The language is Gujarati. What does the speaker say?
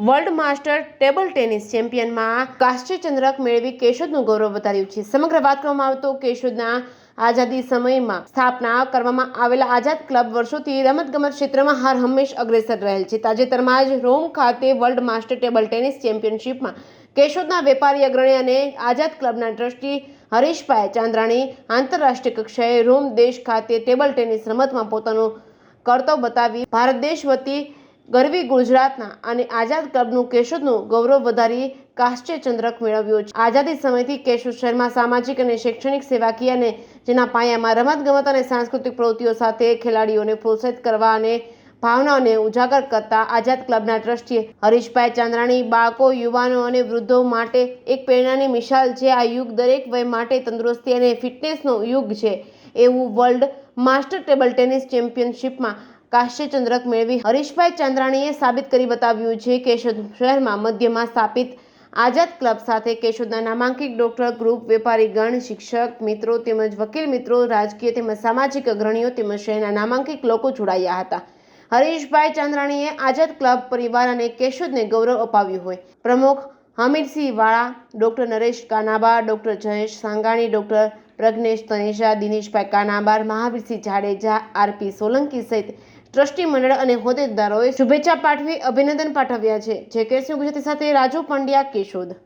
વર્લ્ડ માસ્ટર ટેબલ ટેનિસ ચેમ્પિયનમાં કાંસ્ય ચંદ્રક મેળવી કેશોદનું ગૌરવ વધાર્યું છે. સમગ્ર વાત કરવામાં આવે તો કેશોદના આઝાદી સમયમાં સ્થાપના કરવામાં આવેલા આઝાદ ક્લબ વર્ષોથી રમતગમત ક્ષેત્રમાં હર હંમેશ અગ્રેસર રહેલ છે. તાજેતરમાં જ રોમ ખાતે વર્લ્ડ માસ્ટર ટેબલ ટેનિસ ચેમ્પિયનશિપમાં કેશોદના વેપારી અગ્રણી અને આઝાદ ક્લબના ટ્રસ્ટી હરીશભાઈ ચાંદ્રાણી આંતરરાષ્ટ્રીય કક્ષાએ રોમ દેશ ખાતે ટેબલ ટેનિસ રમતમાં પોતાનું કરતબ બતાવી ભારત દેશ વતી ગરવી ગુજરાતના અને આઝાદ ક્લબનું કેશોદનું ગૌરવ વધારી કાંસ્ય ચંદ્રક મેળવ્યો છે. આઝાદી સમયથી કેશોદ શહેરમાં સામાજિક અને શૈક્ષણિક સેવાકીય અને જેના પાયામાં રમતગમત અને સાંસ્કૃતિક પ્રવૃત્તિઓ સાથે ખેલાડીઓને પ્રોત્સાહિત કરવા અને ભાવનાઓને ઉજાગર કરતા આઝાદ ક્લબના ટ્રસ્ટી હરીશભાઈ ચાંદ્રાણી બાળકો, યુવાનો અને વૃદ્ધો માટે એક પ્રેરણાની મિસાલ છે. આ યુગ દરેક વય માટે તંદુરસ્તી અને ફિટનેસનો યુગ છે એવું વર્લ્ડ માસ્ટર ટેબલ ટેનિસ ચેમ્પિયનશિપમાં કાંસ્ય ચંદ્રક મેળવી હરીશભાઈ ચાંદ્રાણીએ સાબિત કરી બતાવ્યું છે. કેશોદ શહેરમાં મધ્યમાં સ્થાપિત આઝાદ ક્લબ સાથે કેશોદના નામાંકિત ડોક્ટર ગ્રુપ, વેપારીગણ, શિક્ષક મિત્રો તેમજ વકીલ મિત્રો, રાજકીય તેમજ સામાજિક અગ્રણીઓ તેમજ શહેરના નામાંકિત લોકો જોડાયા હતા. હરીશભાઈ ચાંદ્રાણીએ આઝાદ ક્લબ પરિવાર અને કેશોદને ગૌરવ અપાવ્યું હોય. પ્રમુખ Hamirsinh Vala, doctor Naresh Kanabar, doctor Jayesh Sangani, doctor Pragnesh Taneja, Dineshbhai Kanabar, Mahavirsinh Jadeja, RP Solanki સહિત ટ્રસ્ટી મંડળ અને હોદ્દેદારોએ શુભેચ્છા પાઠવી અભિનંદન પાઠવ્યા છે. જે કેસનું ગુજરાતી સાથે રાજુ પંડ્યા, કેશોદ.